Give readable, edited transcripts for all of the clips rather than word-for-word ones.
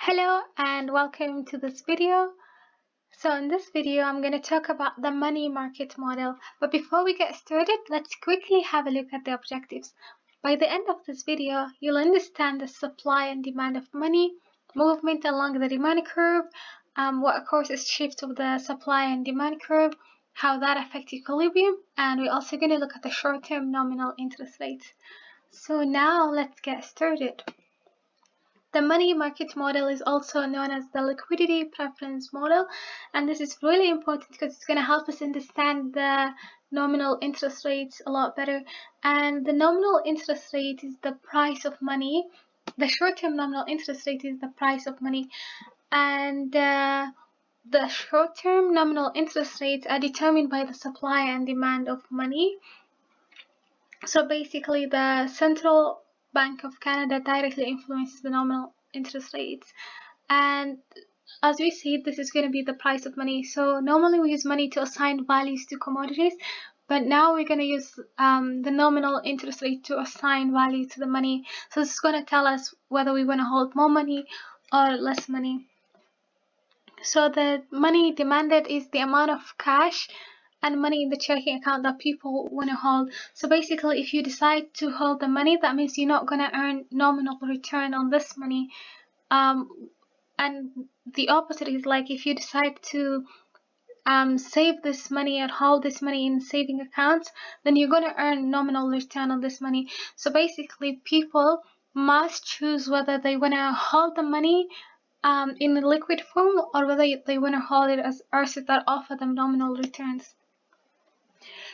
Hello and welcome to this video. So in this video I'm going to talk about the money market model, but before we get started, let's quickly have a look at the objectives. By the end of this video, you'll understand the supply and demand of money, movement along the demand curve, what causes shifts of the supply and demand curve, how that affects equilibrium, and we're also going to look at the short-term nominal interest rates. So now let's get started. The money market model is also known as the liquidity preference model, and this is really important because it's going to help us understand the nominal interest rates a lot better. And the nominal interest rate is the price of money. The short-term nominal interest rate is the price of money, and the short-term nominal interest rates are determined by the supply and demand of money. So basically, the Central Bank of Canada directly influences the nominal interest rates, and as we see, this is going to be the price of money. So normally we use money to assign values to commodities, but now we're going to use the nominal interest rate to assign value to the money. So this is going to tell us whether we want to hold more money or less money. So the money demanded is the amount of cash and money in the checking account that people want to hold. So basically, if you decide to hold the money, that means you're not going to earn nominal return on this money. And the opposite is like if you decide to save this money or hold this money in saving accounts, then you're going to earn nominal return on this money. So basically, people must choose whether they want to hold the money in a liquid form or whether they want to hold it as assets that offer them nominal returns.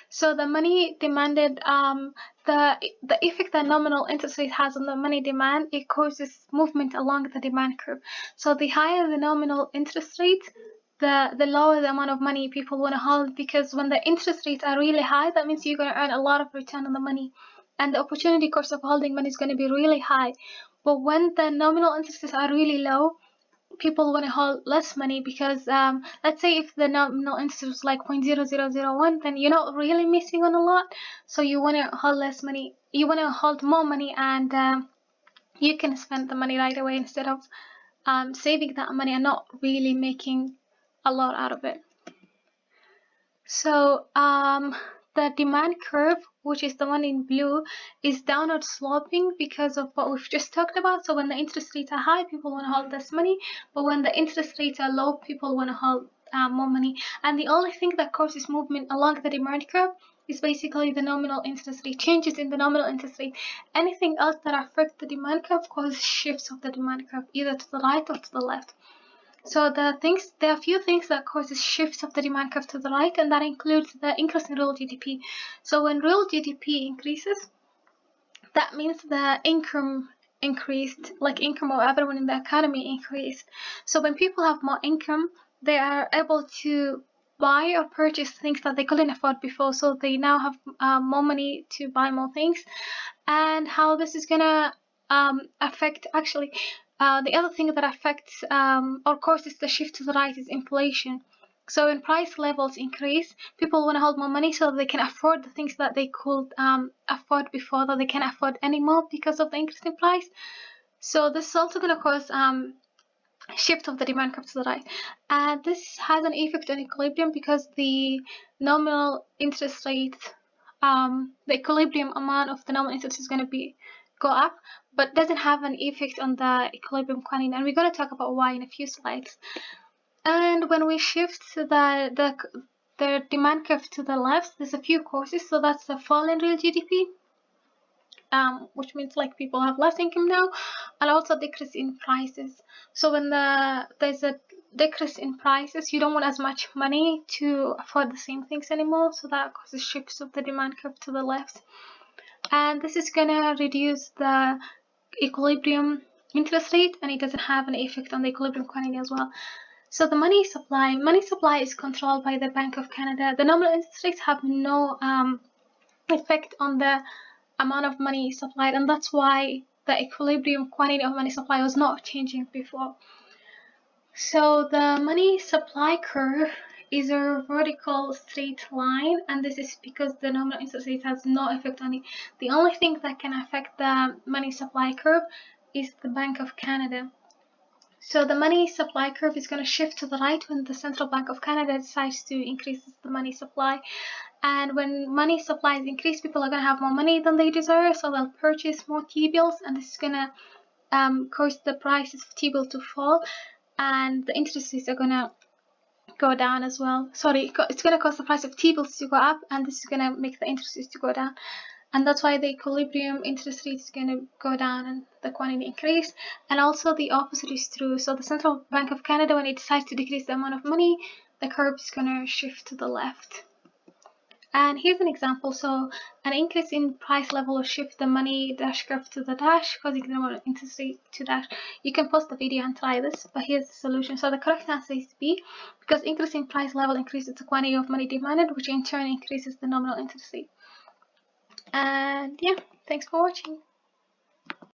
So the money demanded, the effect that nominal interest rate has on the money demand, it causes movement along the demand curve. So the higher the nominal interest rate, the lower the amount of money people want to hold, because when the interest rates are really high, that means you're going to earn a lot of return on the money, and the opportunity cost of holding money is going to be really high. But when the nominal interest rates are really low, people want to hold less money because let's say if the nominal interest was like 0.0001, then you're not really missing on a lot. So you want to hold less money, you want to hold more money, and you can spend the money right away instead of saving that money and not really making a lot out of it. So the demand curve, which is the one in blue, is downward sloping because of what we've just talked about. So when the interest rates are high, people want to hold less money, but when the interest rates are low, people want to hold more money. And the only thing that causes movement along the demand curve is basically the nominal interest rate, changes in the nominal interest rate. Anything else that affects the demand curve causes shifts of the demand curve, either to the right or to the left. So there are a few things that causes shifts of the demand curve to the right, and that includes the increase in real GDP. So when real GDP increases, that means the income increased, like income of everyone in the economy increased. So when people have more income, they are able to buy or purchase things that they couldn't afford before. So they now have more money to buy more things. And how this is gonna affect actually. The other thing that affects or causes the shift to the right is inflation. So when price levels increase, people want to hold more money so they can afford the things that they could afford before that they can't afford anymore because of the increase in price. So this is also going to cause shift of the demand curve to the right. And this has an effect on equilibrium because the nominal interest rate, the equilibrium amount of the nominal interest is going to go up, but doesn't have an effect on the equilibrium quantity, and we're going to talk about why in a few slides. And when we shift the demand curve to the left, there's a few causes. So that's the fall in real GDP, which means like people have less income now, and also decrease in prices. So when there's a decrease in prices, you don't want as much money to afford the same things anymore, so that causes shifts of the demand curve to the left. And this is gonna reduce the equilibrium interest rate, and it doesn't have an effect on the equilibrium quantity as well. So the money supply is controlled by the Bank of Canada. The nominal interest rates have no effect on the amount of money supplied, and that's why the equilibrium quantity of money supply was not changing before. So the money supply curve is a vertical straight line, and this is because the nominal interest rate has no effect on it. The only thing that can affect the money supply curve is the Bank of Canada. So the money supply curve is going to shift to the right when the Central Bank of Canada decides to increase the money supply. And when money supply is increased, people are going to have more money than they deserve, so they'll purchase more T-bills, and this is going to cause the prices of T-bills to fall, and the interest rates are going to go down as well. Sorry, it's going to cause the price of T-bills to go up, and this is going to make the interest rates to go down. And that's why the equilibrium interest rate is going to go down and the quantity increase. And also the opposite is true. So the Central Bank of Canada, when it decides to decrease the amount of money, the curve is going to shift to the left. And here's an example. So an increase in price level will shift the money dash curve to the dash, causing the amount of interest rate to dash. You can pause the video and try this, but here's the solution. So the correct answer is B, because increase in price level increases the quantity of money demanded, which in turn increases the nominal interest rate. And yeah, thanks for watching.